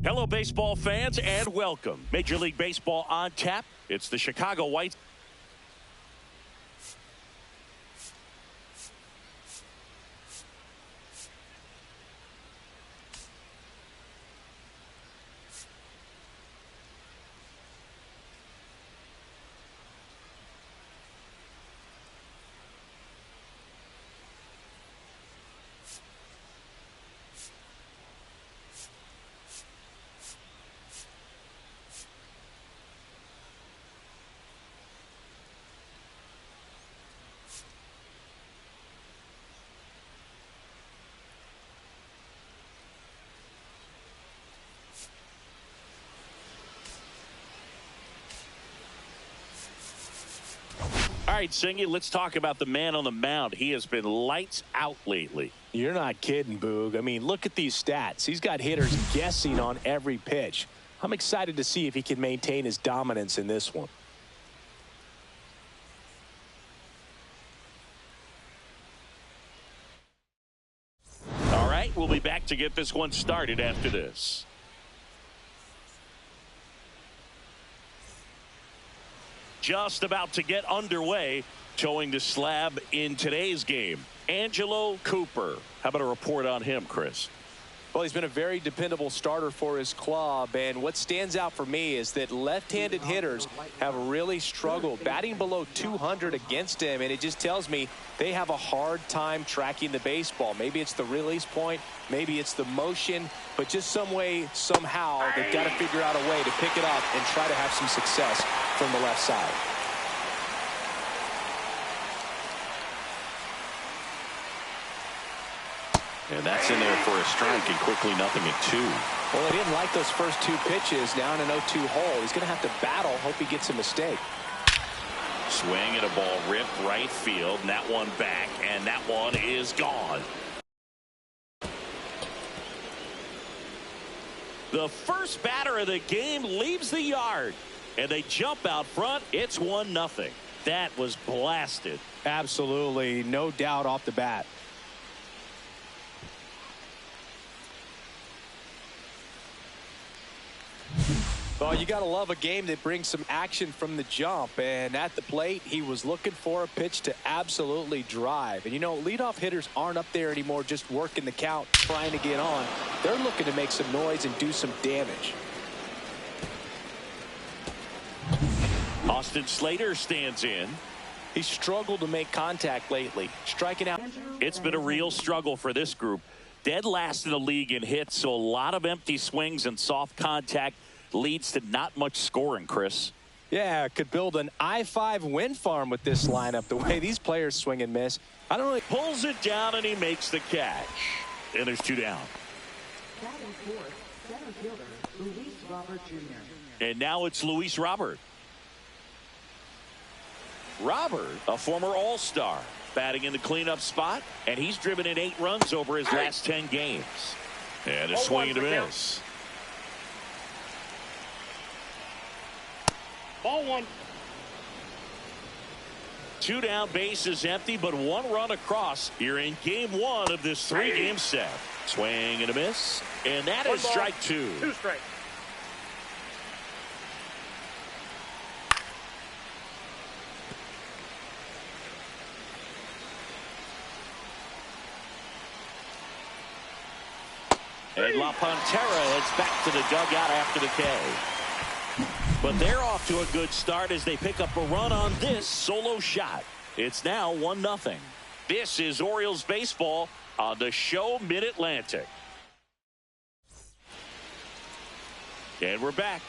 Hello, baseball fans, and welcome. Major League Baseball on tap. It's the Chicago White. All right, Singy, let's talk about the man on the mound. He has been lights out lately. You're not kidding, Boog. I mean, look at these stats. He's got hitters guessing on every pitch. I'm excited to see if he can maintain his dominance in this one. All right, we'll be back to get this one started after this. Just about to get underway, towing the slab in today's game, Angelo Cooper. How about a report on him, Chris? Well, he's been a very dependable starter for his club, and what stands out for me is that left-handed hitters have really struggled batting below 200 against him, and it just tells me they have a hard time tracking the baseball. Maybe it's the release point, maybe it's the motion, but just some way, somehow, they've got to figure out a way to pick it up and try to have some success from the left side. And that's in there for a strike, and quickly 0-2. Well, he didn't like those first two pitches down an 0-2 hole. He's going to have to battle, hope he gets a mistake. Swing at a ball ripped right field, and that one back, and that one is gone. The first batter of the game leaves the yard, and they jump out front. It's 1-0. That was blasted. Absolutely, no doubt off the bat. Well, you got to love a game that brings some action from the jump, and at the plate he was looking for a pitch to absolutely drive. And you know, leadoff hitters aren't up there anymore just working the count, trying to get on. They're looking to make some noise and do some damage. Austin Slater stands in. He struggled to make contact lately, striking out. It's been a real struggle for this group. Dead last in the league in hits, so a lot of empty swings and soft contact leads to not much scoring, Chris. Yeah, could build an I-5 wind farm with this lineup, the way these players swing and miss. I don't really. Pulls it down, and he makes the catch. And there's 2 down. And now it's Luis Robert. Robert, a former All-Star, batting in the cleanup spot, and he's driven in 8 runs over his last 10 games. And a swing and a miss. Ball 1. 2 down, base is empty, but 1 run across here in game 1 of this 3-game set. Swing and a miss, and that is strike 2. 2 strikes. And La Pantera heads back to the dugout after the K. But they're off to a good start as they pick up a run on this solo shot. It's now 1-0. This is Orioles baseball on the show Mid-Atlantic. And we're back.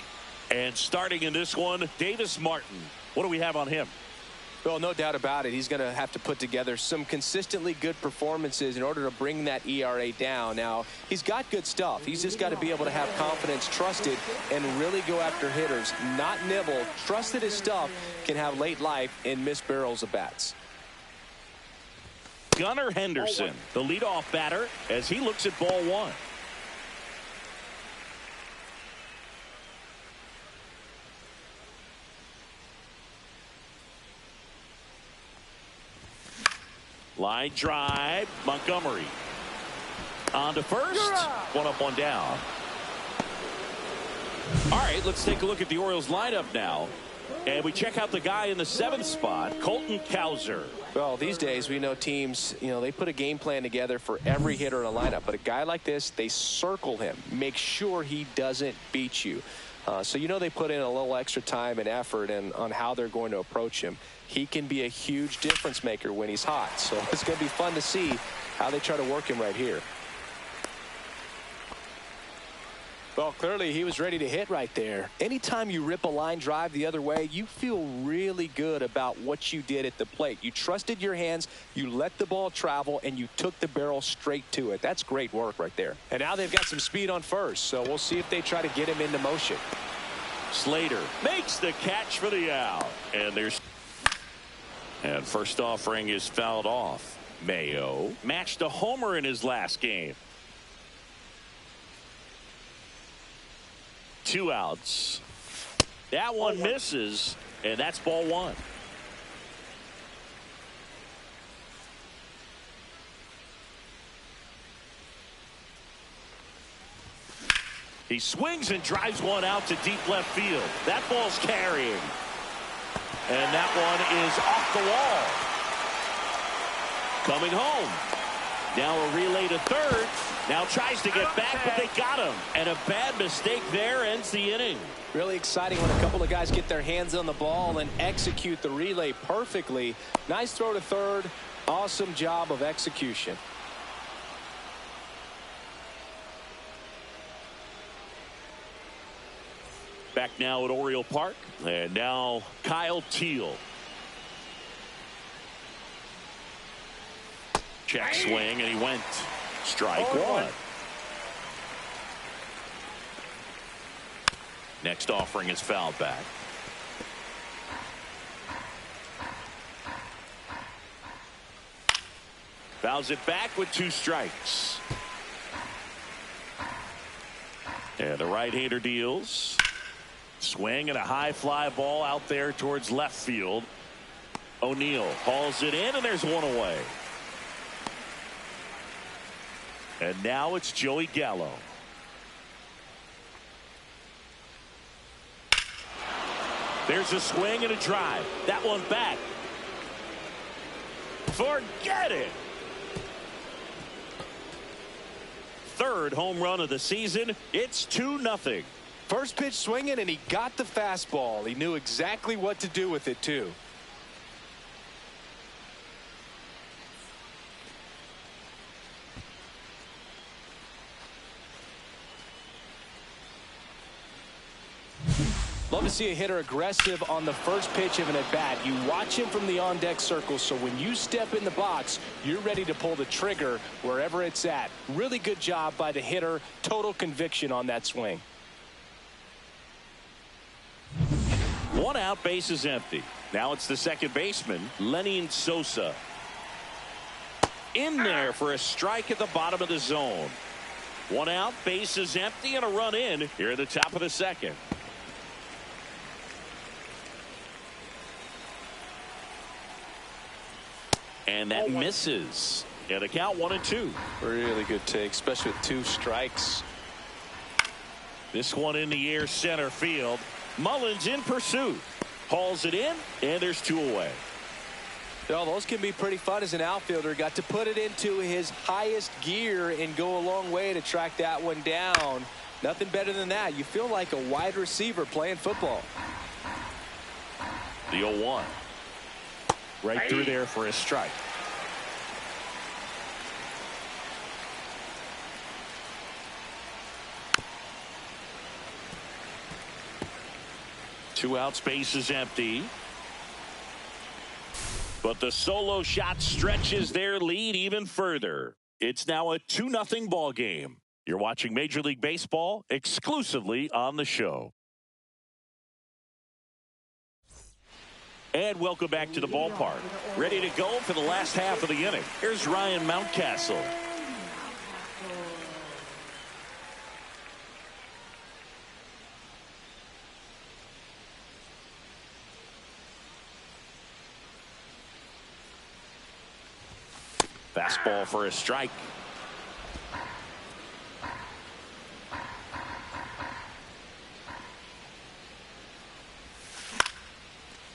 And starting in this one, Davis Martin. What do we have on him? Well, no doubt about it. He's going to have to put together some consistently good performances in order to bring that ERA down. Now, he's got good stuff. He's just got to be able to have confidence, trust it, and really go after hitters, not nibble. Trust that his stuff can have late life and miss barrels of bats. Gunnar Henderson, the leadoff batter, as he looks at ball one. Line drive, Montgomery. On to first. One up, one down. All right, let's take a look at the Orioles lineup now. And we check out the guy in the 7th spot, Colton Cowser. Well, these days we know teams, they put a game plan together for every hitter in a lineup. But a guy like this, they circle him, make sure he doesn't beat you. So they put in a little extra time and effort on how they're going to approach him. He can be a huge difference maker when he's hot. So it's going to be fun to see how they try to work him right here. Well, clearly he was ready to hit right there. Anytime you rip a line drive the other way, you feel really good about what you did at the plate. You trusted your hands, you let the ball travel, and you took the barrel straight to it. That's great work right there. And now they've got some speed on first, so we'll see if they try to get him into motion. Slater makes the catch for the out. And first offering is fouled off. Mayo matched a homer in his last game. 2 outs. That one misses, and that's ball one. He swings and drives one out to deep left field. That ball's carrying. And that one is off the wall. Coming home. Now a relay to third. Now tries to get back, but they got him. And a bad mistake there ends the inning. Really exciting when a couple of guys get their hands on the ball and execute the relay perfectly. Nice throw to third. Awesome job of execution. Back now at Oriole Park. And now Kyle Teal. Check swing, and he went. Strike one. Next offering is fouled back. Fouls it back with 2 strikes. And the right-hander deals. Swing and a high fly ball out there towards left field. O'Neill hauls it in, and there's one away. And now it's Joey Gallo. There's a swing and a drive. That one back. Forget it. 3rd home run of the season. It's 2-0. First pitch swinging, and he got the fastball. He knew exactly what to do with it, too. Love to see a hitter aggressive on the first pitch of an at-bat. You watch him from the on-deck circle, so when you step in the box, you're ready to pull the trigger wherever it's at. Really good job by the hitter. Total conviction on that swing. 1 out, base is empty. Now it's the second baseman, Lenin Sosa. In there for a strike at the bottom of the zone. 1 out, base is empty, and a run in here at the top of the second. And that misses. And a count 1-2. Really good take, especially with 2 strikes. This one in the air center field. Mullins in pursuit. Hauls it in, and there's 2 away. Those can be pretty fun as an outfielder. Got to put it into his highest gear and go a long way to track that one down. Nothing better than that. You feel like a wide receiver playing football. The 0-1. Right through there for a strike. Two out, space is empty. But the solo shot stretches their lead even further. It's now a 2-0 ball game. You're watching Major League Baseball exclusively on the show. And welcome back to the ballpark. Ready to go for the last half of the inning. Here's Ryan Mountcastle. Fastball for a strike.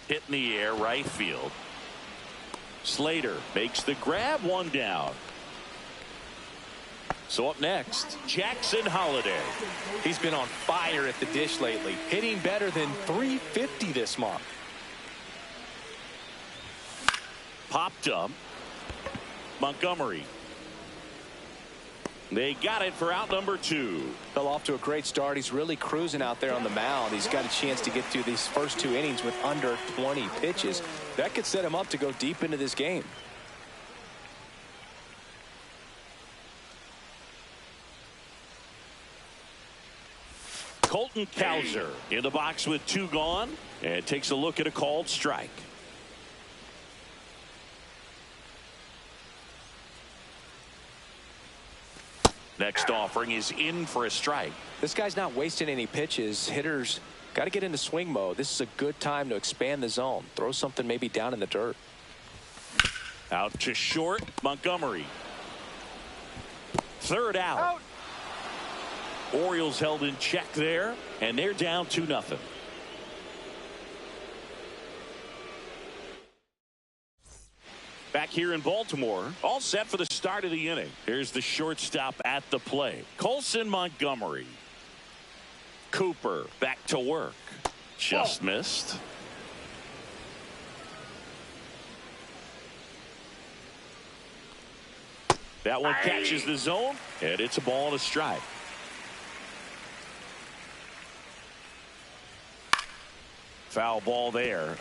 Hit in the air, right field. Slater makes the grab, one down. So up next, Jackson Holliday. He's been on fire at the dish lately, hitting better than .350 this month. Popped up. Montgomery. They got it for out number 2. Fell off to a great start. He's really cruising out there on the mound. He's got a chance to get through these first 2 innings with under 20 pitches. That could set him up to go deep into this game. Colton Cowser in the box with 2 gone, and takes a look at a called strike. Next offering is in for a strike. This guy's not wasting any pitches. Hitters got to get into swing mode. This is a good time to expand the zone. Throw something maybe down in the dirt. Out to short, Montgomery. Third out. Orioles held in check there, and they're down 2-0. Back here in Baltimore, all set for the start of the inning. Here's the shortstop at the plate, Colson Montgomery. Cooper back to work. Just missed. That one catches the zone, and it's a ball and a strike. Foul ball there.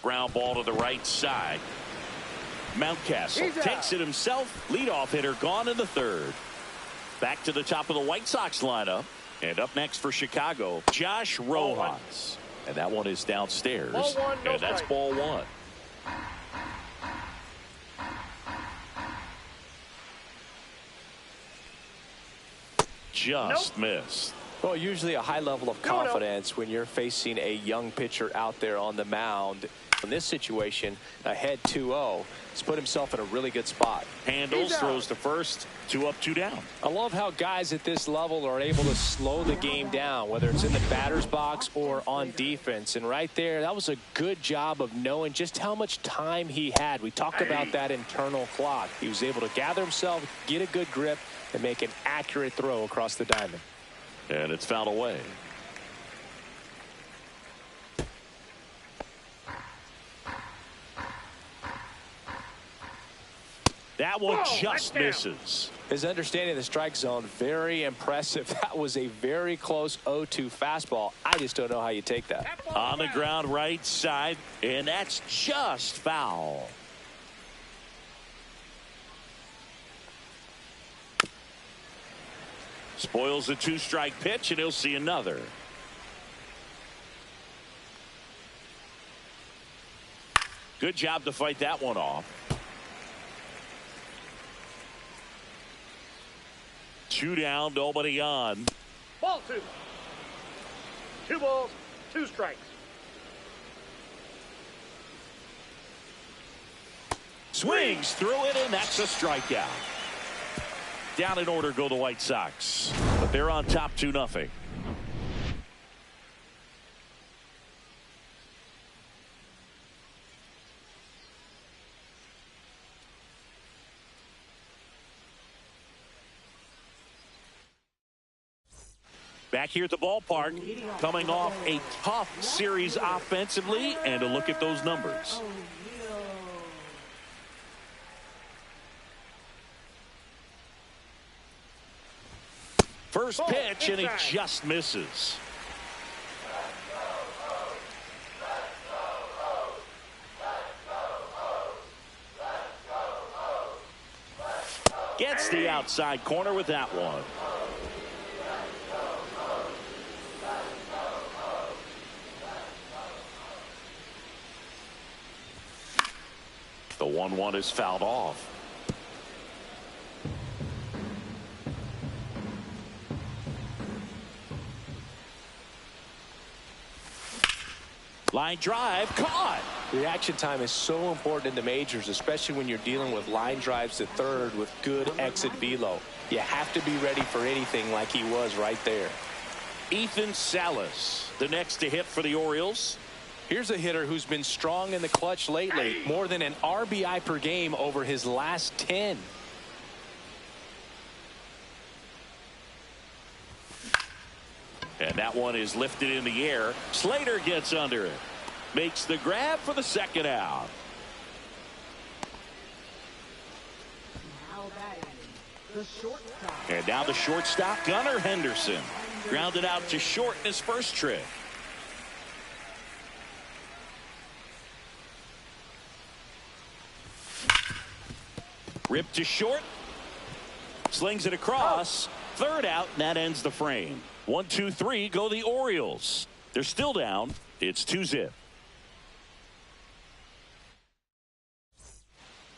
Ground ball to the right side. Mountcastle takes it himself. Leadoff hitter gone in the 3rd. Back to the top of the White Sox lineup. And up next for Chicago, Josh Rojas. And that one is downstairs. And that's ball 1. Just missed. Well, usually a high level of confidence when you're facing a young pitcher out there on the mound. In this situation, ahead 2-0, he's put himself in a really good spot. Handles, throws to first, 2 up, 2 down. I love how guys at this level are able to slow the game down, whether it's in the batter's box or on defense. And right there, that was a good job of knowing just how much time he had. We talked about that internal clock. He was able to gather himself, get a good grip, and make an accurate throw across the diamond. And it's fouled away. That one just misses. His understanding of the strike zone, very impressive. That was a very close 0-2 fastball. I just don't know how you take that. On the ground right side, and that's just foul. Spoils the 2-strike pitch, and he'll see another. Good job to fight that one off. 2 down, nobody on. Ball 2. 2 balls, 2 strikes. Swings through it, and that's a strikeout. Down in order go the White Sox, but they're on top 2-0. Back here at the ballpark, coming off a tough series offensively, and a look at those numbers. First pitch, and he just misses. Gets the outside corner with that one. The 1-1 is fouled off. Line drive caught. Reaction time is so important in the majors, especially when you're dealing with line drives to third with good exit velo. You have to be ready for anything like he was right there. Ethan Salas, the next to hit for the Orioles. Here's a hitter who's been strong in the clutch lately. More than an RBI per game over his last 10. And that one is lifted in the air. Slater gets under it. Makes the grab for the second out. And now the shortstop, Gunnar Henderson. Grounded out to short in his first trip. Ripped to short. Slings it across. Third out, and that ends the frame. 1-2-3 go the Orioles. They're still down. It's 2-zip.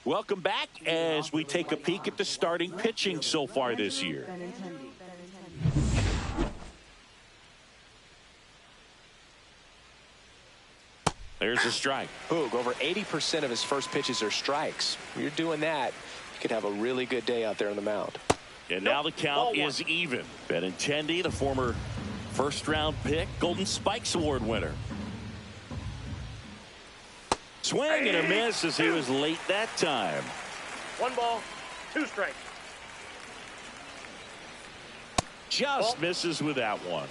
Welcome back as we take a peek at the starting pitching so far this year. There's a strike. Boog, over 80% of his first pitches are strikes. When you're doing that, you could have a really good day out there on the mound. And now the count is even. Benintendi, the former first-round pick, Golden Spikes Award winner. Swing and a miss as he was late that time. 1 ball, 2 strikes. Just misses with that one.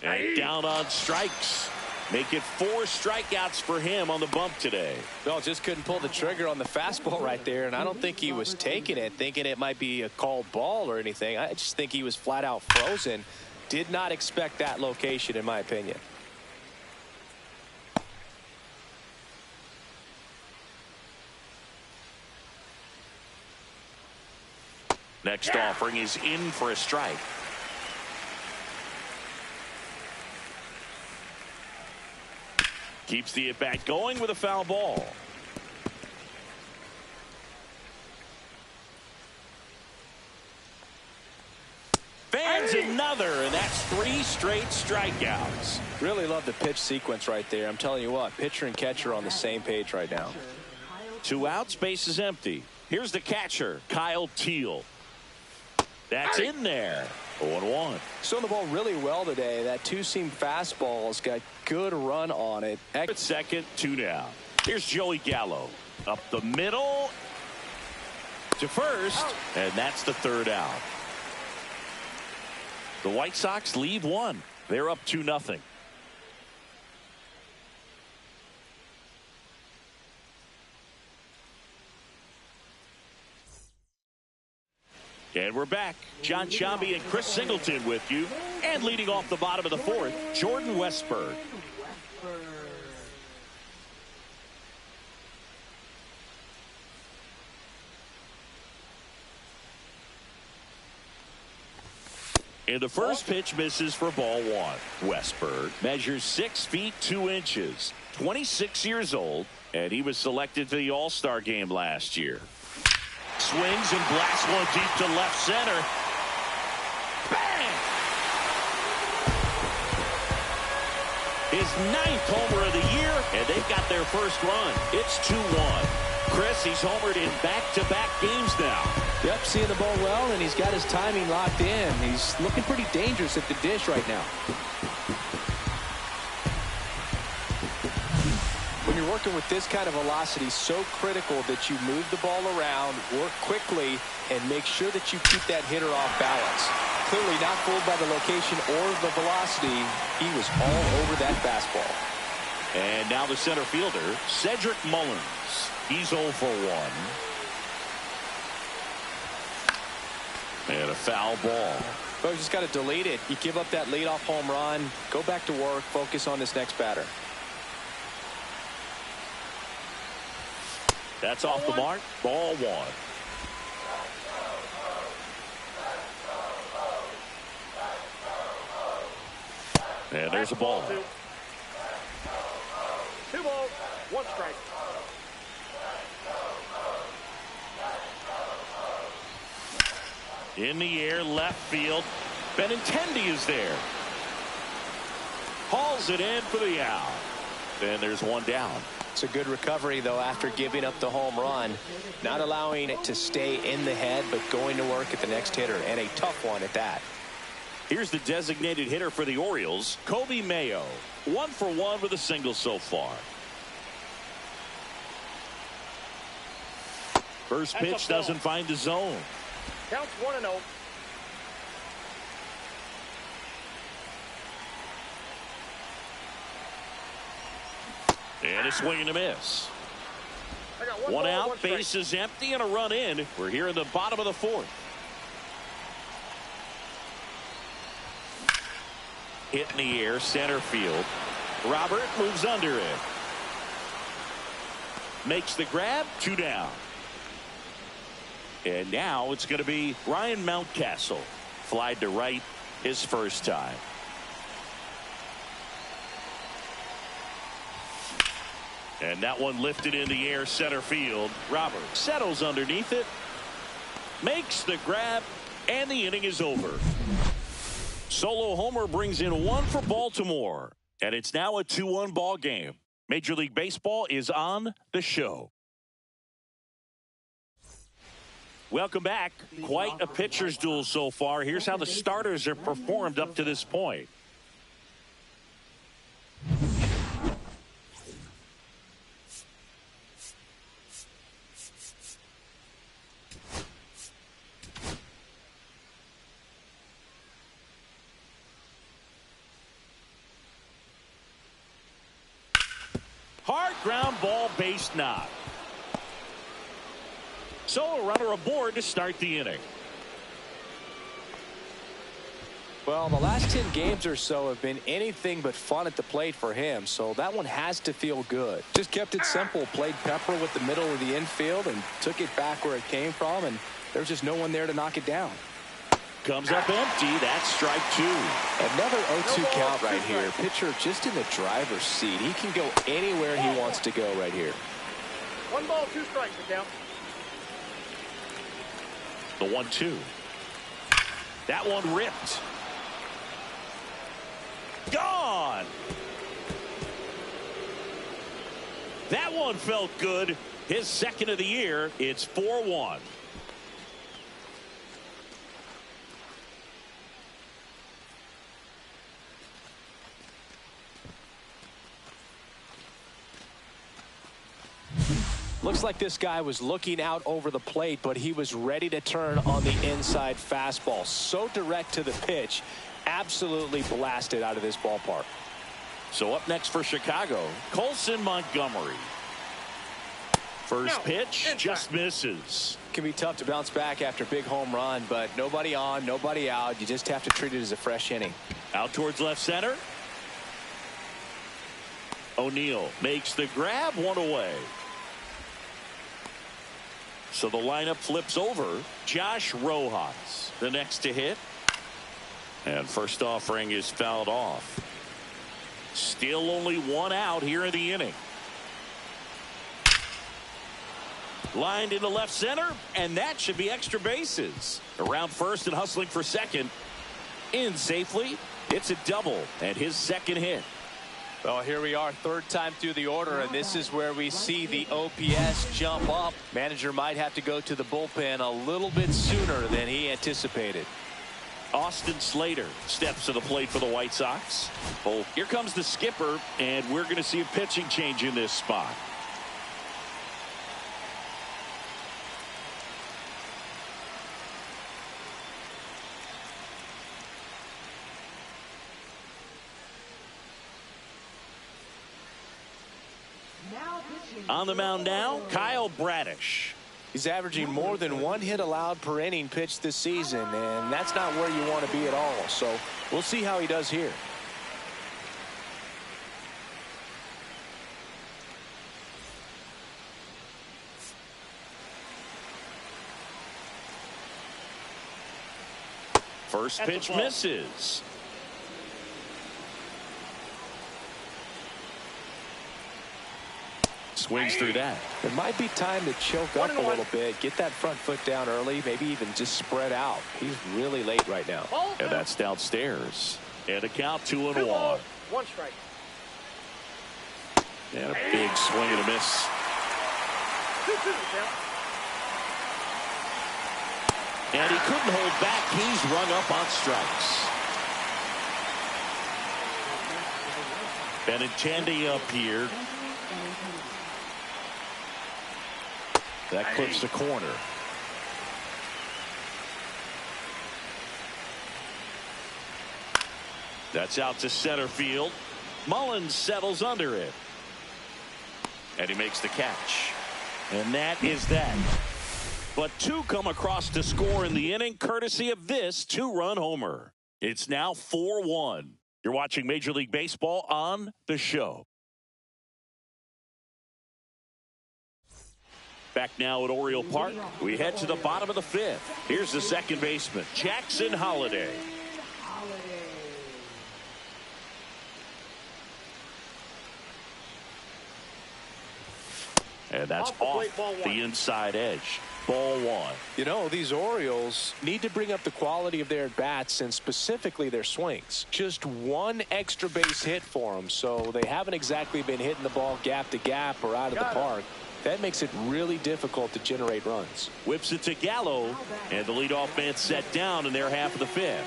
And down on strikes. Make it 4 strikeouts for him on the bump today. No, just couldn't pull the trigger on the fastball right there, and I don't think he was taking it, thinking it might be a called ball or anything. I just think he was flat out frozen. Did not expect that location, in my opinion. Next offering is in for a strike. Keeps the at-bat going with a foul ball. Fans another, and that's 3 straight strikeouts. Really love the pitch sequence right there. I'm telling you what, pitcher and catcher on the same page right now. 2 outs, base is empty. Here's the catcher, Kyle Teal. That's in there. 0-1. Throwing the ball really well today. That 2-seam fastball's got good run on it. At second, 2 down. Here's Joey Gallo. Up the middle to first, and that's the 3rd out. The White Sox lead 1. They're up 2-0. And we're back. John Sciambi and Chris Singleton with you. And leading off the bottom of the 4th, Jordan Westburg. And the first pitch misses for ball 1. Westburg measures 6 feet 2 inches, 26 years old, and he was selected for the All-Star game last year. Swings and blasts one deep to left center. Bang! His 9th homer of the year, and they've got their first run. It's 2-1. Chris, he's homered in back-to-back games now. Yep, seeing the ball well, and he's got his timing locked in. He's looking pretty dangerous at the dish right now. When you're working with this kind of velocity, so critical that you move the ball around, work quickly, and make sure that you keep that hitter off balance. Clearly not fooled by the location or the velocity. He was all over that fastball. And now the center fielder, Cedric Mullins. He's 0 for 1. And a foul ball. But you just got to delete it. You give up that leadoff home run. Go back to work. Focus on this next batter. That's off the mark. Ball 1. And there's a ball. 2 balls, 1 strike. In the air, left field. Benintendi is there. Hauls it in for the out. And there's 1 down. It's a good recovery, though, after giving up the home run. Not allowing it to stay in the head, but going to work at the next hitter, and a tough one at that. Here's the designated hitter for the Orioles, Kobe Mayo. 1 for 1 with a single so far. First pitch doesn't find the zone. Counts 1-0. And a swing and a miss. I got 1 ball, out, 1 strike. bases empty, and a run in. We're here in the bottom of the 4th. Hit in the air, center field. Robert moves under it. Makes the grab, 2 down. And now it's going to be Ryan Mountcastle. Flied to right his first time. And that one lifted in the air, center field. Robert settles underneath it. Makes the grab, and the inning is over. Solo homer brings in 1 for Baltimore. And it's now a 2-1 ball game. Major League Baseball is on the show. Welcome back. Quite a pitcher's duel so far. Here's how the starters have performed up to this point. Hard ground ball, base knock. So a runner aboard to start the inning. Well, the last 10 games or so have been anything but fun at the plate for him, so that one has to feel good. Just kept it simple, played pepper with the middle of the infield and took it back where it came from, and there was just no one there to knock it down. Comes up empty. That's strike 2. Another 0-2 count right here. Pitcher just in the driver's seat. He can go anywhere he wants to go right here. 1 ball, 2 strikes, the count. The 1-2. That one ripped. Gone. That one felt good. His second of the year. It's 4-1. Looks like this guy was looking out over the plate, but he was ready to turn on the inside fastball. So direct to the pitch. Absolutely blasted out of this ballpark. So up next for Chicago, Colson Montgomery. First pitch just misses. Can be tough to bounce back after a big home run, but nobody on, nobody out. You just have to treat it as a fresh inning. Out towards left center. O'Neill makes the grab, 1 away. So the lineup flips over. Josh Rojas, the next to hit. And first offering is fouled off. Still only 1 out here in the inning. Lined into left center, and that should be extra bases. Around first and hustling for second. In safely. It's a double, and his second hit. Well, here we are, 3rd time through the order, and this is where we see the OPS jump up. Manager might have to go to the bullpen a little bit sooner than he anticipated. Austin Slater steps to the plate for the White Sox. Oh, here comes the skipper, and we're going to see a pitching change in this spot. On the mound now, Kyle Bradish. He's averaging more than 1 hit allowed per inning pitched this season, and that's not where you want to be at all. So we'll see how he does here. First pitch misses. Swings through that. It might be time to choke up a little bit, get that front foot down early, maybe even just spread out. He's really late right now. And that's downstairs. And a count 2-1. 2 balls, 1 strike. And a big swing and a miss. 2-2 count. And he couldn't hold back. He's rung up on strikes. Benintendi up here. That clips the corner. That's out to center field. Mullins settles under it. And he makes the catch. And that is that. But 2 come across to score in the inning, courtesy of this 2-run homer. It's now 4-1. You're watching Major League Baseball on The Show. Back now at Oriole Park, we head to the bottom of the 5th. Here's the second baseman, Jackson Holliday. And that's off the inside edge. Ball 1. You know, these Orioles need to bring up the quality of their at-bats and specifically their swings. Just 1 extra base hit for them, so they haven't exactly been hitting the ball gap to gap or out of the park. That makes it really difficult to generate runs. Whips it to Gallo, and the leadoff man set down in their half of the 5th.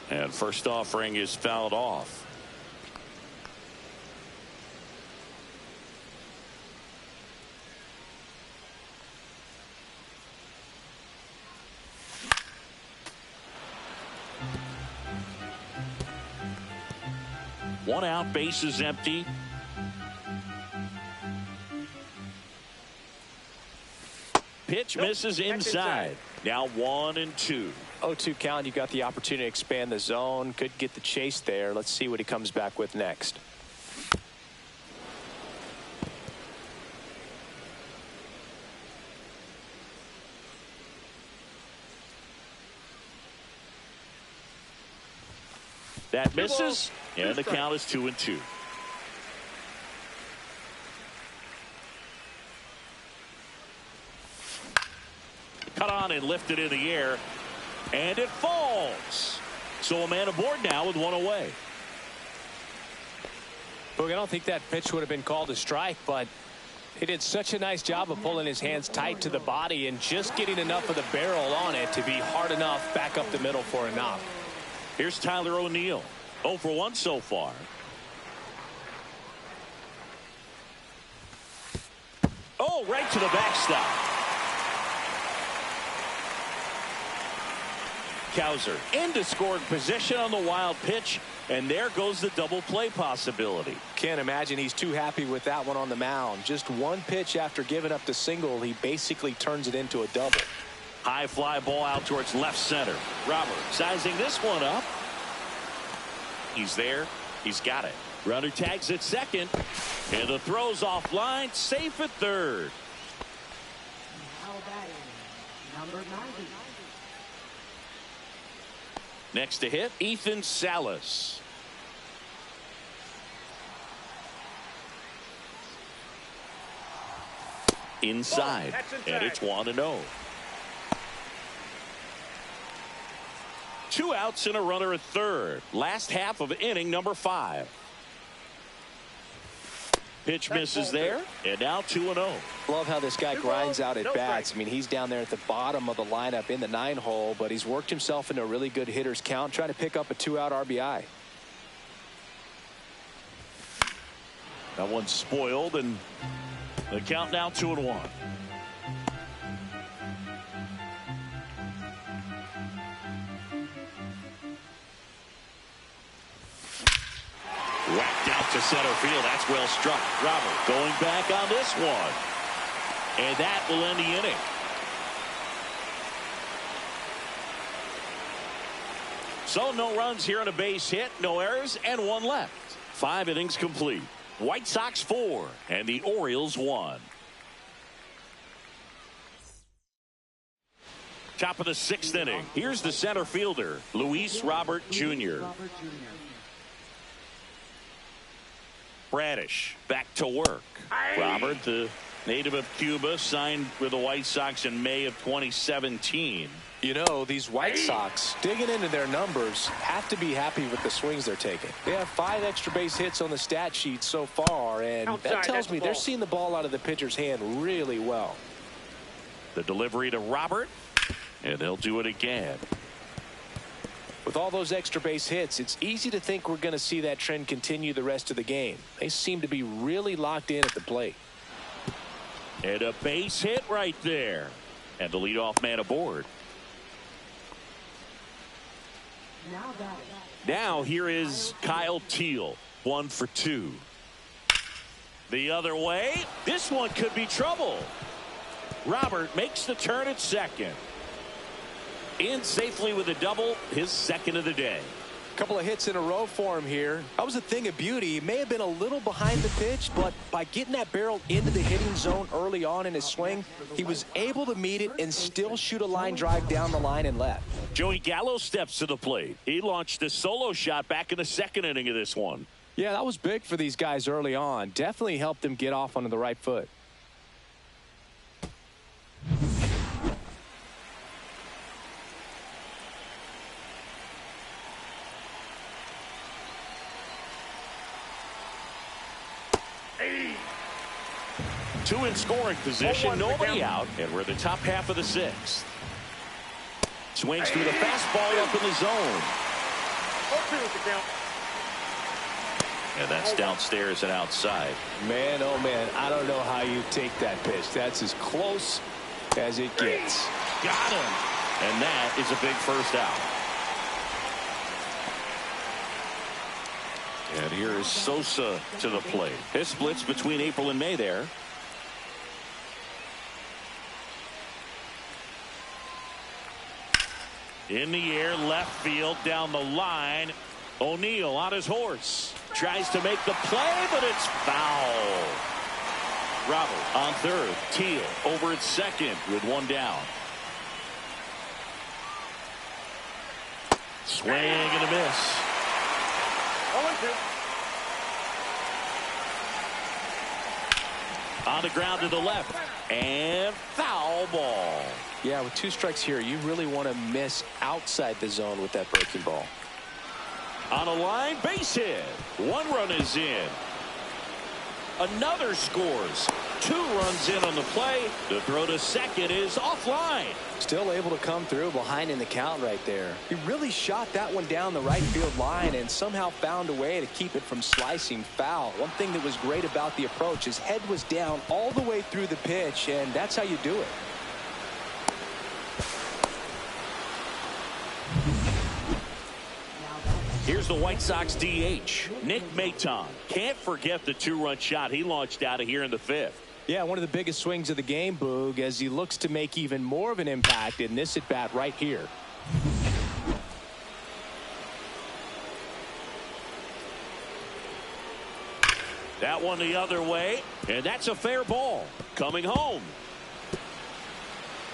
And first offering is fouled off. One out, base is empty. Pitch misses inside. Now 1-2. 0-2 count. You got the opportunity to expand the zone. Could get the chase there. Let's see what he comes back with next. That misses, and the count is 2-2. Cut on and lifted in the air, and it falls. So a man aboard now with 1 away. Look, I don't think that pitch would have been called a strike, but he did such a nice job of pulling his hands tight to the body and just getting enough of the barrel on it to be hard enough back up the middle for a knock. Here's Tyler O'Neill. 0 for 1 so far. Oh, right to the backstop. Cowser into scoring position on the wild pitch, and there goes the double play possibility. Can't imagine he's too happy with that one on the mound. Just 1 pitch after giving up the single, he basically turns it into a double. High fly ball out towards left center. Robert sizing this one up. He's there. He's got it. Runner tags at second. And the throw's offline. Safe at third. Now batting, number 90. Next to hit, Ethan Salas. Inside. And it's 1-0. 2 outs and a runner at third. Last half of inning number 5. Pitch misses there, and now 2-0. Love how this guy grinds out at bats. I mean, he's down there at the bottom of the lineup in the 9-hole, but he's worked himself into a really good hitter's count, trying to pick up a 2-out RBI. That one's spoiled, and the count now 2-1. Whacked out to center field. That's well struck. Robert going back on this one. And that will end the inning. So no runs here on a base hit, no errors, and 1 left. 5 innings complete. White Sox 4 and the Orioles 1. Top of the 6th inning. Here's the center fielder, Luis Robert Jr. Bradish back to work. Robert, the native of Cuba, signed with the White Sox in May of 2017. You know, these White Sox, digging into their numbers, have to be happy with the swings they're taking. They have 5 extra base hits on the stat sheet so far, and that tells me they're seeing the ball out of the pitcher's hand really well. The delivery to Robert, and they'll do it again. With all those extra base hits, it's easy to think we're going to see that trend continue the rest of the game. They seem to be really locked in at the plate. And a base hit right there. And the leadoff man aboard. Now here is Kyle Teal, 1 for 2. The other way. This one could be trouble. Robert makes the turn at second. In safely with a double, his second of the day. Couple of hits in a row for him here. That was a thing of beauty. He may have been a little behind the pitch, but by getting that barrel into the hitting zone early on in his swing, he was able to meet it and still shoot a line drive down the line and left. Joey Gallo steps to the plate. He launched a solo shot back in the 2nd inning of this one. Yeah, that was big for these guys early on. Definitely helped them get off onto the right foot. Two in scoring position, nobody out, and we're the top half of the 6th. Swings through the fastball up in the zone. 0-2 is the count. And that's downstairs and outside. Man, oh man, I don't know how you take that pitch. That's as close as it gets. Got him. And that is a big first out. And here is Sosa to the plate. His splits between April and May there. In the air, left field, down the line. O'Neill on his horse. Tries to make the play, but it's foul. Robert on third. Teal over at second with one down. Swing and a miss. 0-2. On the ground to the left. And foul ball. Yeah, with 2 strikes here, you really want to miss outside the zone with that breaking ball. On a line, base hit. 1 run is in. Another scores. 2 runs in on the play. The throw to second is offline. Still able to come through behind in the count right there. He really shot that one down the right field line and somehow found a way to keep it from slicing foul. One thing that was great about the approach, his head was down all the way through the pitch, and that's how you do it. Here's the White Sox DH, Nick Maton. Can't forget the 2-run shot he launched out of here in the 5th. Yeah, one of the biggest swings of the game, Boog, as he looks to make even more of an impact in this at-bat right here. That one the other way, and that's a fair ball. Coming home.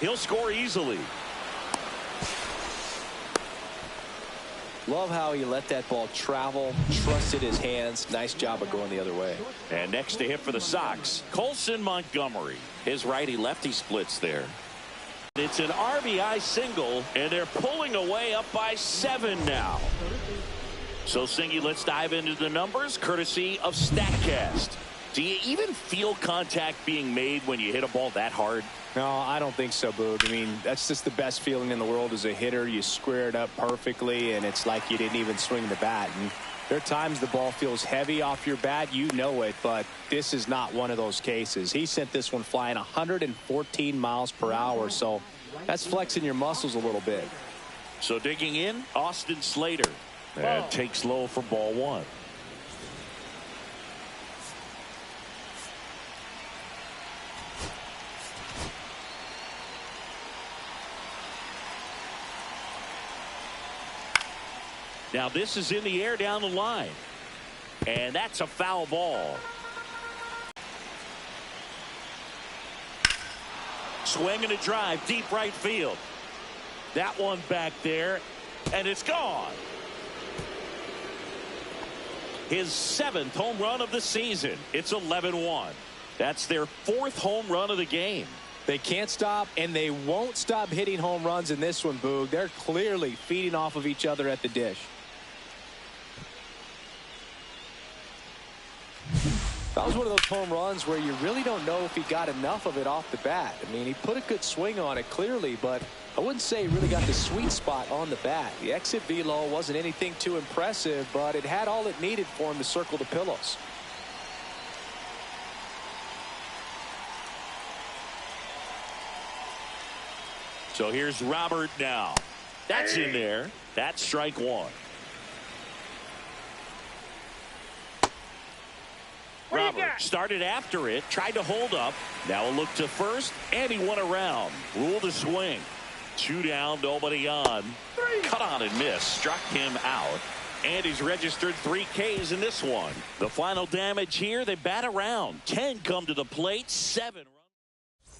He'll score easily. Love how he let that ball travel, trusted his hands. Nice job of going the other way. And next to hit for the Sox, Colson Montgomery. His righty-lefty splits there. It's an RBI single, and they're pulling away up by 7 now. So, Singy, let's dive into the numbers, courtesy of StatCast. Do you even feel contact being made when you hit a ball that hard? No, I don't think so, Boog. I mean, that's just the best feeling in the world as a hitter. You square it up perfectly, and it's like you didn't even swing the bat. And there are times the ball feels heavy off your bat. You know it, but this is not one of those cases. He sent this one flying 114 miles per hour, so that's flexing your muscles a little bit. So digging in, Austin Slater. And takes low for ball 1. Now this is in the air down the line. And that's a foul ball. Swing and a drive deep right field. That one back there, and it's gone. His 7th home run of the season. It's 11-1. That's their 4th home run of the game. They can't stop, and they won't stop hitting home runs in this one, Boog. They're clearly feeding off of each other at the dish. That was one of those home runs where you really don't know if he got enough of it off the bat. I mean, he put a good swing on it clearly, but I wouldn't say he really got the sweet spot on the bat. The exit velo wasn't anything too impressive, but it had all it needed for him to circle the pillows. So here's Robert now. That's in there. That's strike 1. Robert started after it, tried to hold up. Now a look to first, and he went around. Ruled a swing. 2 down, nobody on. Cut on and miss. Struck him out. And he's registered 3 Ks in this one. The final damage here, they bat around. 10 come to the plate, 7 run.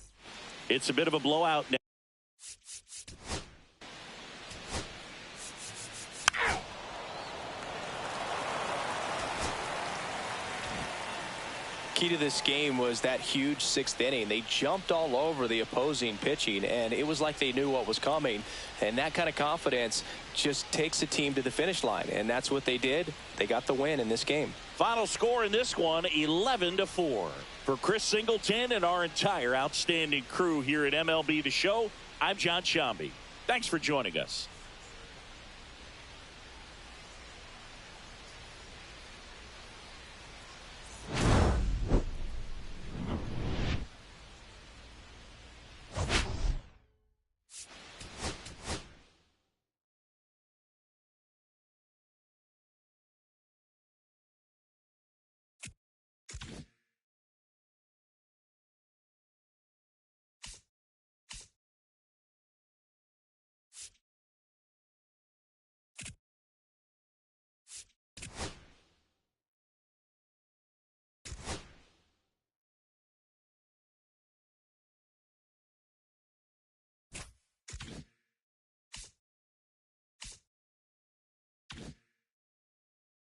It's a bit of a blowout now. Key to this game was that huge 6th inning. They jumped all over the opposing pitching, and it was like they knew what was coming. And that kind of confidence just takes a team to the finish line, and that's what they did. They got the win in this game. Final score in this one, 11-4. For Chris Singleton and our entire outstanding crew here at MLB The Show, I'm John Shambi. Thanks for joining us.